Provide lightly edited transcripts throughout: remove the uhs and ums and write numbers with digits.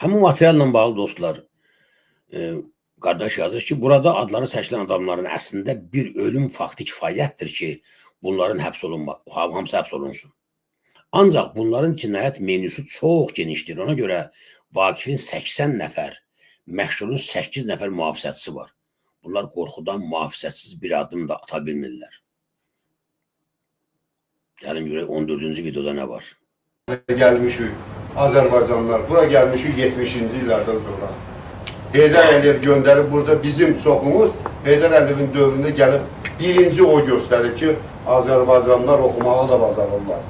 Həmin materialla bağlı dostlar, qardaş yazır ki, burada adları çəkilən adamların əslində bir ölüm faktı kifayətdir ki, bunların hamısı həbs olunsun. Ancaq bunların cinayət menüsü çox genişdir. Ona görə Vaqifin 80 nəfər, Məşhurun 8 nəfər mühafizəçisi var. Bunlar qorxudan mühafizəsiz bir adım da ata bilmirlər. Gəlin görək 14-cü videoda nə var? Gəlmişik Azərbaycanlılar, bura gəlmişik 70-ci illərdən sonra. Heydər Əliyev göndərib burada bizim çoxumuz Heydər Əliyevin dövründə gəlib birinci o göstərir ki, Azərbaycanlılar oxumağı da bacarırlar.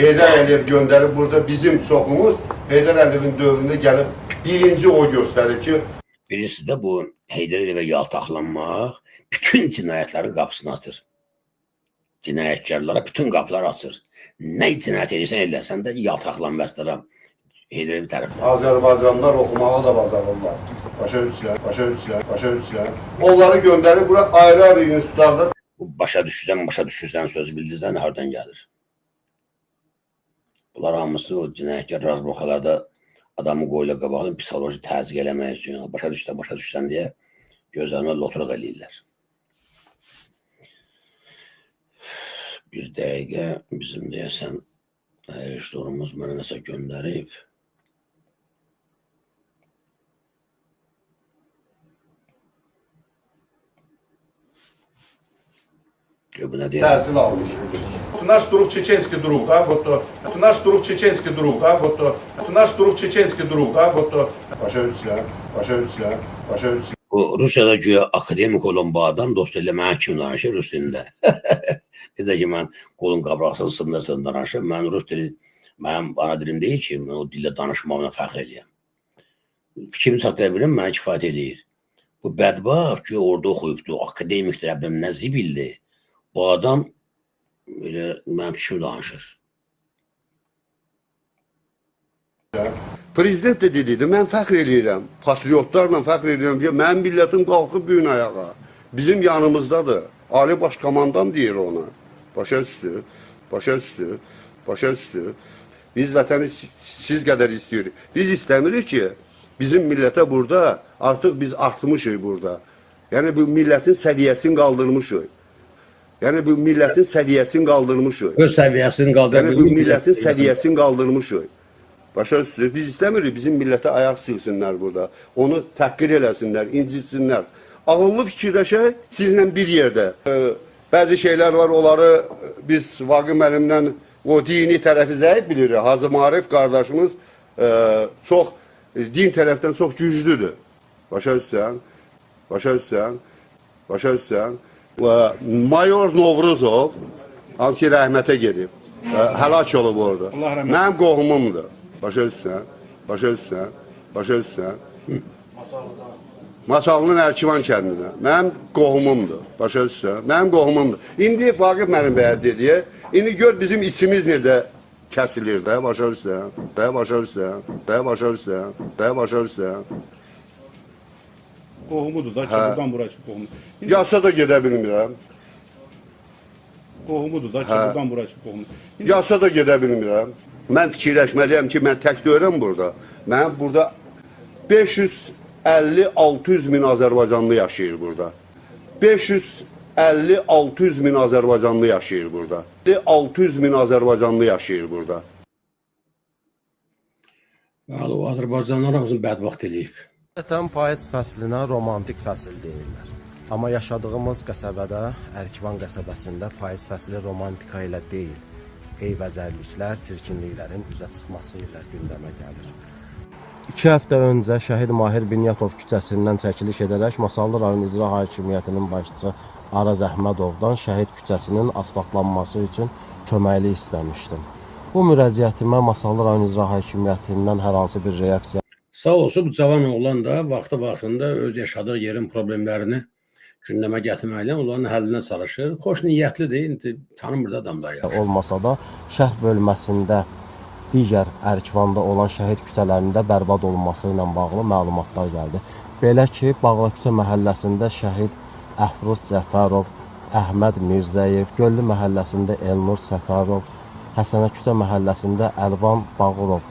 Heydər Əliyev göndərib burada bizim çoxumuz Heydər Əliyevin dövründə gəlib birinci o göstərir ki, birincisi də bu Heydər Əliyevə yaltaqlanmaq bütün cinayətlərin qapısını açır. Cinayətkarlara bütün qapılar açır. Nə cinayət edirsən elə, sən də yaltaqlan bəstərəm. Heydər Əliyev tərəfi. Azərbaycanlılar oxumağı da bacarırlar. Başa düşürlər. Onları göndərib bura ayrı-ayrı institutlarda. Bu başa düşürsən sözü bildirsən hardan gəlir? Bunlar hamısı o cinayətkar razboxalarda adamı qoyula qabağını psixoloji təzyiq eləmək üçün, başa düşsən deyə gözlərinə loturuq eləyirlər. Bir dəqiqə bizim deyəsən rejissorumuz mənə nəsə göndərib. Bu nə deyək? Təhsil almış. Наш друг чеченский друг, да, вот наш друг чеченский друг, да, вот наш друг чеченский друг, да, вот. Başa düşürlər. Bu Rusiyada güya akademik olan bu adam dost elə mənə kim danışır Rus dilində. Necə ki, mən qolun qabraqsız sındırsın danışır. Mən Rus dili, mənim ana dilim deyil ki, mən o dillə danışmamla fəxr eləyəm. Fikrimi çatdıra biləm, mənə kifayət eləyir. Bu bədbaxt ki, orada oxuyubdur, akademikdir, əbəm nə zibildir. Bu adam elə mənim fikrimi danışır. Prezident də dedi, mən fəxr eləyirəm, patriotlarla fəxr eləyirəm ki, mənim millətim qalxıb büyün ayağa. Bizim yanımızdadır. Ali Başkomandan deyir ona. Başa düşdü. Biz vətəni siz qədər istəyirik. Biz istəmirik ki, bizim millətə burada, artıq biz artmışıq burada. Yəni bu millətin səviyyəsini qaldırmışıq. Öz səviyyəsini qaldırmışıq. Başa düşdü. Biz istəmirik bizim millətə ayaq silsinlər burada. Onu təhqir eləsinlər, incitsinlər. Ağıllı fikirləşək, sizlə bir yerdə. Bəzi şeylər var, onları biz Vaqif müəllimdən o dini tərəfi zəif bilirik. Hacı Marif qardaşımız çox, din tərəfdən çox güclüdür. Başa düşsən. Mayor Novruzov, hansı rəhmətə gedib, həlak olub orada. Mənim qohumumdur. Başa düşsən. Masalının Ərkivan kəndinə. Mənim qohumumdur. Başa düşsən. İndi Vaqif mənim bəyə dediyə, indi gör bizim içimiz necə kəsilir də. Başa düşsən. Qohumudur da ki, buradan bura ki, qohumudur. Yasa da gedə bilmirəm. Yasa da gedə bilmirəm. Mən fikirləşməliyəm ki, mən tək deyirəm burada. Mənim burada 550-600 min Azərbaycanlı yaşayır burada. 550-600 min Azərbaycanlı yaşayır burada. 600 min Azərbaycanlı yaşayır burada. O Azərbaycanlılar hamısını bədbaxt eləyib. Adətən payız fəslinə romantik fəsil deyirlər. Amma yaşadığımız qəsəbədə, Ərkivan qəsəbəsində payız fəsli romantika ilə deyil, eybəcərliklər, çirkinliklərin üzə çıxması ilə gündəmə gəlir. 2 həftə öncə şəhid Mahir Binyatov küçəsindən çəkiliş edərək Masallı rayon İcra Hakimiyyətinin başçısı Araz Əhmədovdan şəhid küçəsinin asfaltlanması üçün köməklik istəmişdim. Bu müraciətimə Masallı rayon İcra Hakimiyyətindən hər hansı bir reaksiya. Sağ olsun, bu cavan oğlan da vaxtında öz yaşadığı yerin problemlərini gündəmə gətirməklə onların həllinə çalışır. Xoş niyyətlidir, tanımır da adamlar yaxşı. Olmasa da şərq bölməsində digər Ərkivanda olan şəhid küçələrində bərbad olunması ilə bağlı məlumatlar gəldi. Belə ki, Bağla küçə məhəlləsində şəhid Əfruz Cəfərov, Əhməd Mirzəyev, Göllü məhəlləsində Elnur Səfərov, Həsənə küçə məhəlləsində Əlvan Bağırov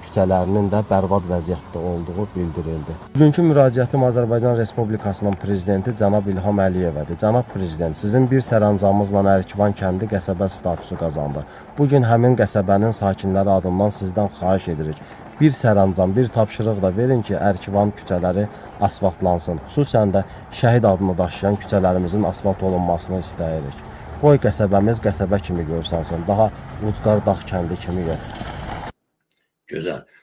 küçələrinin də bərbad vəziyyətdə olduğu bildirildi. Bugünkü müraciətim Azərbaycan Respublikasının prezidenti cənab İlham Əliyevədir. Cənab prezident, sizin bir sərəncamınızla Ərkivan kəndi qəsəbə statusu qazandı. Bu gün həmin qəsəbənin sakinləri adından sizdən xahiş edirik. Bir sərəncam, bir tapşırıq da verin ki, Ərkivan küçələri asfaltlansın. Xüsusən də şəhid adını daşıyan küçələrimizin asfalt olunmasını istəyirik. Qoy qəsəbəmiz qəsəbə kimi görsənsın, daha Ucqar Dağ kəndi kimi yox. Güzel.